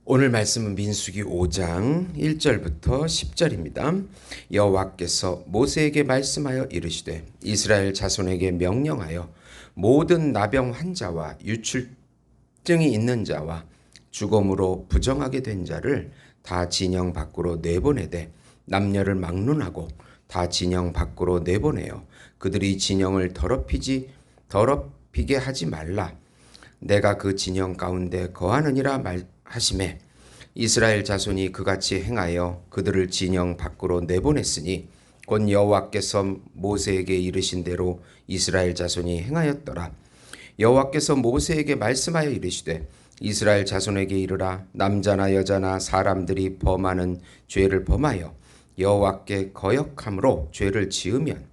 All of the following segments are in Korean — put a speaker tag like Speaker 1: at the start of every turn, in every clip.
Speaker 1: 오늘 말씀은 민수기 5장 1절부터 10절입니다. 여호와께서 모세에게 말씀하여 이르시되 이스라엘 자손에게 명령하여 모든 나병 환자와 유출증이 있는 자와 죽음으로 부정하게 된 자를 다 진영 밖으로 내보내되 남녀를 막론하고 다 진영 밖으로 내보내어 그들이 진영을 더럽히게 하지 말라. 내가 그 진영 가운데 거하느니라 말하시매 이스라엘 자손이 그같이 행하여 그들을 진영 밖으로 내보냈으니 곧 여호와께서 모세에게 이르신 대로 이스라엘 자손이 행하였더라. 여호와께서 모세에게 말씀하여 이르시되 이스라엘 자손에게 이르라. 남자나 여자나 사람들이 범하는 죄를 범하여 여호와께 거역함으로 죄를 지으면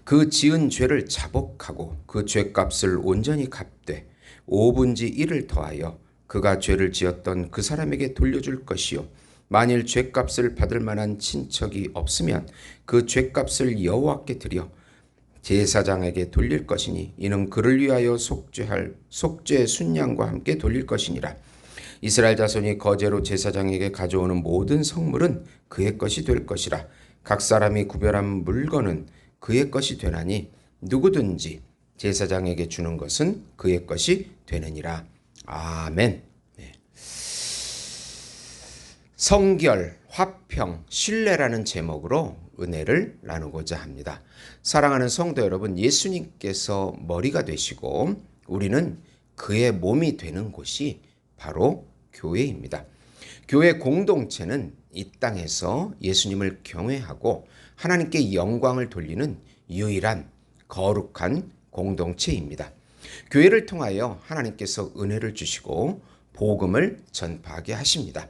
Speaker 1: 그 지은 죄를 자복하고 그 죄값을 온전히 갚되 5분의 1을 더하여 그가 죄를 지었던 그 사람에게 돌려줄 것이요 만일 죄값을 받을 만한 친척이 없으면 그 죄값을 여호와께 드려 제사장에게 돌릴 것이니 이는 그를 위하여 속죄 순양과 함께 돌릴 것이니라. 이스라엘 자손이 거제로 제사장에게 가져오는 모든 성물은 그의 것이 될 것이라. 각 사람이 구별한 물건은 그의 것이 되나니 누구든지 제사장에게 주는 것은 그의 것이 되느니라. 아멘. 네. 성결, 화평, 신뢰라는 제목으로 은혜를 나누고자 합니다. 사랑하는 성도 여러분, 예수님께서 머리가 되시고 우리는 그의 몸이 되는 곳이 바로 교회입니다. 교회 공동체는 이 땅에서 예수님을 경외하고 하나님께 영광을 돌리는 유일한 거룩한 공동체입니다. 교회를 통하여 하나님께서 은혜를 주시고 복음을 전파하게 하십니다.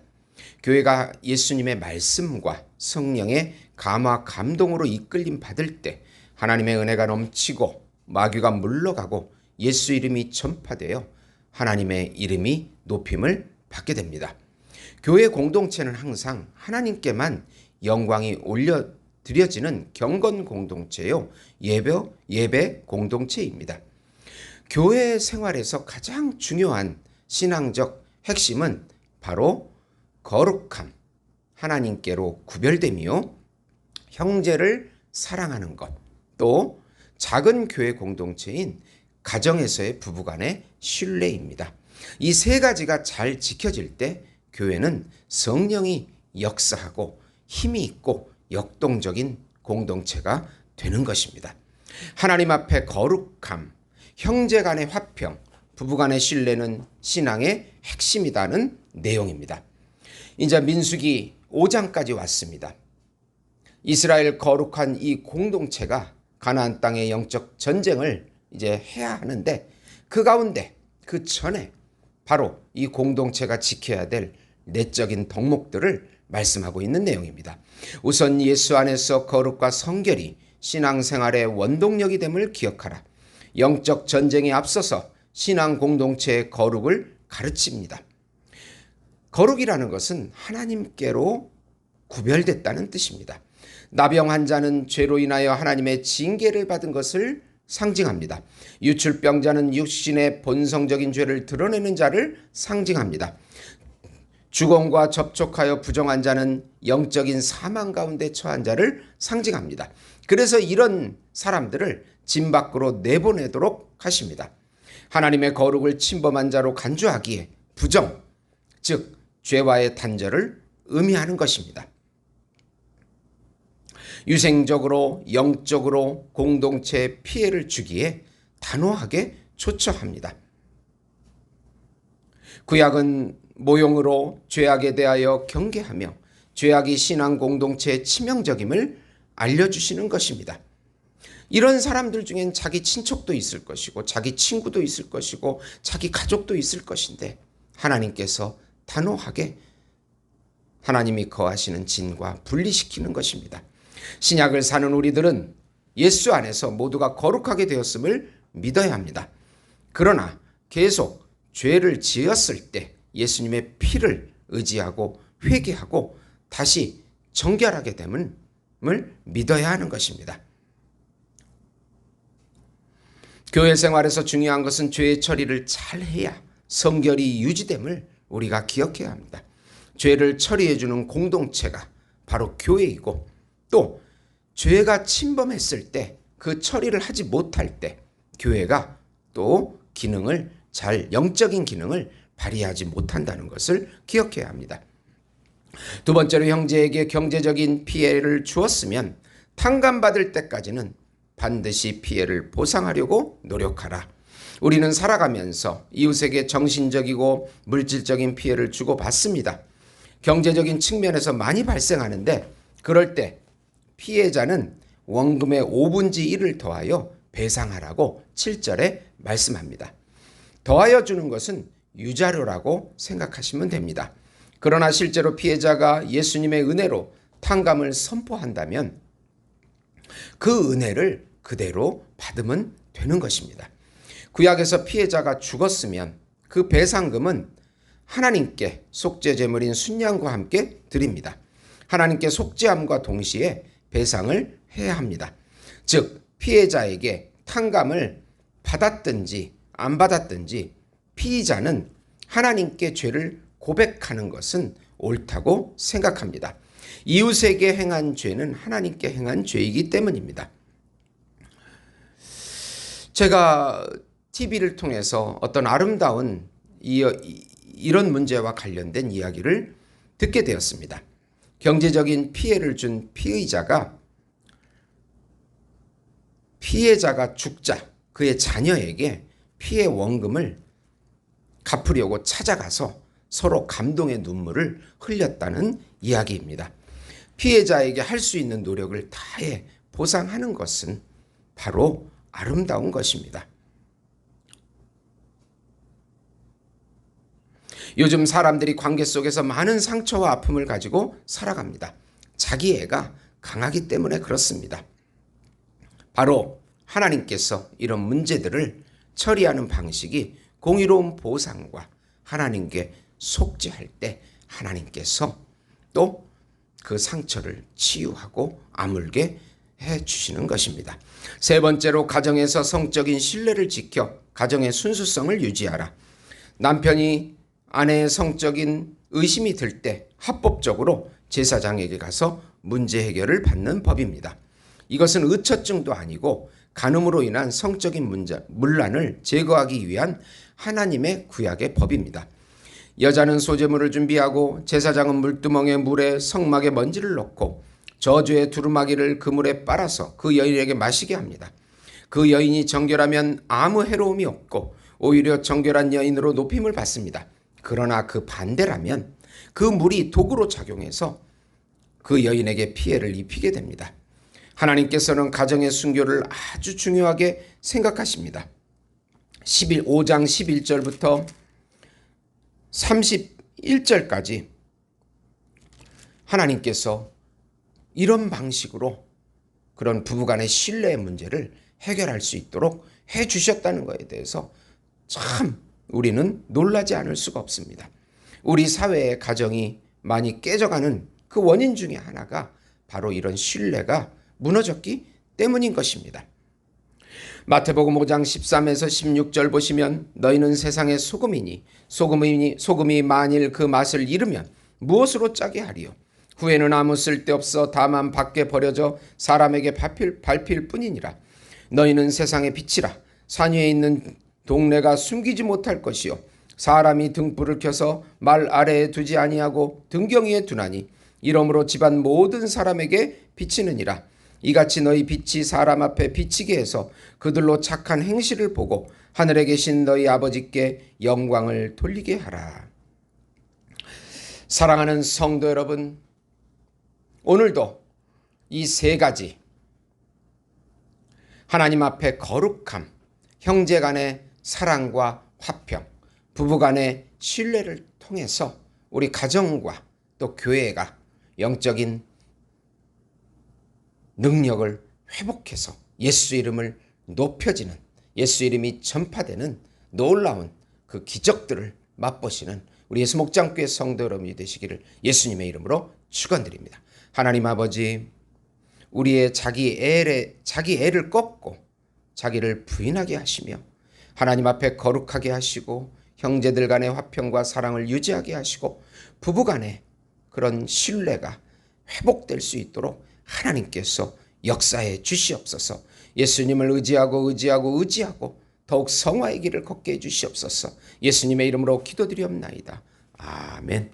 Speaker 1: 교회가 예수님의 말씀과 성령의 감화 감동으로 이끌림 받을 때 하나님의 은혜가 넘치고 마귀가 물러가고 예수 이름이 전파되어 하나님의 이름이 높임을 받게 됩니다. 교회 공동체는 항상 하나님께만 영광이 올려드려지는 경건 공동체요, 예배 공동체입니다. 교회 생활에서 가장 중요한 신앙적 핵심은 바로 거룩함, 하나님께로 구별됨이요, 형제를 사랑하는 것, 또 작은 교회 공동체인 가정에서의 부부간의 신뢰입니다. 이 세 가지가 잘 지켜질 때 교회는 성령이 역사하고 힘이 있고 역동적인 공동체가 되는 것입니다. 하나님 앞에 거룩함, 형제 간의 화평, 부부 간의 신뢰는 신앙의 핵심이라는 내용입니다. 이제 민수기 5장까지 왔습니다. 이스라엘 거룩한 이 공동체가 가나안 땅의 영적 전쟁을 이제 해야 하는데 그 가운데 그 전에 바로 이 공동체가 지켜야 될 내적인 덕목들을 말씀하고 있는 내용입니다. 우선 예수 안에서 거룩과 성결이 신앙생활의 원동력이 됨을 기억하라. 영적 전쟁에 앞서서 신앙 공동체의 거룩을 가르칩니다. 거룩이라는 것은 하나님께로 구별됐다는 뜻입니다. 나병 환자는 죄로 인하여 하나님의 징계를 받은 것을 상징합니다. 유출병자는 육신의 본성적인 죄를 드러내는 자를 상징합니다. 죽음과 접촉하여 부정한 자는 영적인 사망 가운데 처한 자를 상징합니다. 그래서 이런 사람들을 진 밖으로 내보내도록 하십니다. 하나님의 거룩을 침범한 자로 간주하기에 부정, 즉 죄와의 단절을 의미하는 것입니다. 유생적으로 영적으로 공동체에 피해를 주기에 단호하게 조처합니다. 구약은 모형으로 죄악에 대하여 경계하며 죄악이 신앙 공동체의 치명적임을 알려주시는 것입니다. 이런 사람들 중엔 자기 친척도 있을 것이고 자기 친구도 있을 것이고 자기 가족도 있을 것인데 하나님께서 단호하게 하나님이 거하시는 진과 분리시키는 것입니다. 신약을 사는 우리들은 예수 안에서 모두가 거룩하게 되었음을 믿어야 합니다. 그러나 계속 죄를 지었을 때 예수님의 피를 의지하고 회개하고 다시 정결하게 됨을 믿어야 하는 것입니다. 교회 생활에서 중요한 것은 죄의 처리를 잘 해야 성결이 유지됨을 우리가 기억해야 합니다. 죄를 처리해주는 공동체가 바로 교회이고, 또 죄가 침범했을 때 그 처리를 하지 못할 때 교회가 또 영적인 기능을 발휘하지 못한다는 것을 기억해야 합니다. 두 번째로, 형제에게 경제적인 피해를 주었으면 탕감받을 때까지는 반드시 피해를 보상하려고 노력하라. 우리는 살아가면서 이웃에게 정신적이고 물질적인 피해를 주고받습니다. 경제적인 측면에서 많이 발생하는데, 그럴 때 피해자는 원금의 5분의 1을 더하여 배상하라고 7절에 말씀합니다. 더하여 주는 것은 유자료라고 생각하시면 됩니다. 그러나 실제로 피해자가 예수님의 은혜로 탕감을 선포한다면 그 은혜를 그대로 받으면 되는 것입니다. 구약에서 피해자가 죽었으면 그 배상금은 하나님께 속죄 제물인 순양과 함께 드립니다. 하나님께 속죄함과 동시에 배상을 해야 합니다. 즉, 피해자에게 탕감을 받았든지 안 받았든지 피의자는 하나님께 죄를 고백하는 것은 옳다고 생각합니다. 이웃에게 행한 죄는 하나님께 행한 죄이기 때문입니다. 제가 TV를 통해서 어떤 아름다운 이런 문제와 관련된 이야기를 듣게 되었습니다. 경제적인 피해를 준 피해자가 죽자 그의 자녀에게 피해 원금을 갚으려고 찾아가서 서로 감동의 눈물을 흘렸다는 이야기입니다. 피해자에게 할 수 있는 노력을 다해 보상하는 것은 바로 아름다운 것입니다. 요즘 사람들이 관계 속에서 많은 상처와 아픔을 가지고 살아갑니다. 자기 애가 강하기 때문에 그렇습니다. 바로 하나님께서 이런 문제들을 처리하는 방식이 공의로운 보상과 하나님께 속죄할 때 하나님께서 또 그 상처를 치유하고 아물게 해 주시는 것입니다. 세 번째로, 가정에서 성적인 신뢰를 지켜 가정의 순수성을 유지하라. 남편이 아내의 성적인 의심이 들 때 합법적으로 제사장에게 가서 문제 해결을 받는 법입니다. 이것은 의처증도 아니고 간음으로 인한 성적인 문란을 제거하기 위한 하나님의 구약의 법입니다. 여자는 소재물을 준비하고 제사장은 물두멍에 물에 성막에 먼지를 넣고 저주의 두루마기를 그 물에 빨아서 그 여인에게 마시게 합니다. 그 여인이 정결하면 아무 해로움이 없고 오히려 정결한 여인으로 높임을 받습니다. 그러나 그 반대라면 그 물이 독으로 작용해서 그 여인에게 피해를 입히게 됩니다. 하나님께서는 가정의 순교를 아주 중요하게 생각하십니다. 5장 11절부터 31절까지 하나님께서 이런 방식으로 그런 부부간의 신뢰의 문제를 해결할 수 있도록 해 주셨다는 것에 대해서 참 우리는 놀라지 않을 수가 없습니다. 우리 사회의 가정이 많이 깨져가는 그 원인 중에 하나가 바로 이런 신뢰가 무너졌기 때문인 것입니다. 마태복음 5장 13에서 16절 보시면, 너희는 세상의 소금이니 소금이 만일 그 맛을 잃으면 무엇으로 짜게 하리요? 후에는 아무 쓸데없어 다만 밖에 버려져 사람에게 밟힐 뿐이니라. 너희는 세상의 빛이라. 산 위에 있는 동네가 숨기지 못할 것이요, 사람이 등불을 켜서 말 아래에 두지 아니하고 등경 위에 두나니 이러므로 집안 모든 사람에게 비치느니라. 이같이 너희 빛이 사람 앞에 비치게 해서 그들로 착한 행실을 보고 하늘에 계신 너희 아버지께 영광을 돌리게 하라. 사랑하는 성도 여러분, 오늘도 이 세 가지, 하나님 앞에 거룩함, 형제 간의 사랑과 화평, 부부 간의 신뢰를 통해서 우리 가정과 또 교회가 영적인 능력을 회복해서 예수 이름을 높여지는, 예수 이름이 전파되는 놀라운 그 기적들을 맛보시는 우리 예수 목장교회 성도 여러분이 되시기를 예수님의 이름으로 축원드립니다. 하나님 아버지, 우리의 자기 애를 꺾고 자기를 부인하게 하시며 하나님 앞에 거룩하게 하시고 형제들 간의 화평과 사랑을 유지하게 하시고 부부 간의 그런 신뢰가 회복될 수 있도록 하나님께서 역사해 주시옵소서. 예수님을 의지하고 더욱 성화의 길을 걷게 해 주시옵소서. 예수님의 이름으로 기도드리옵나이다. 아멘.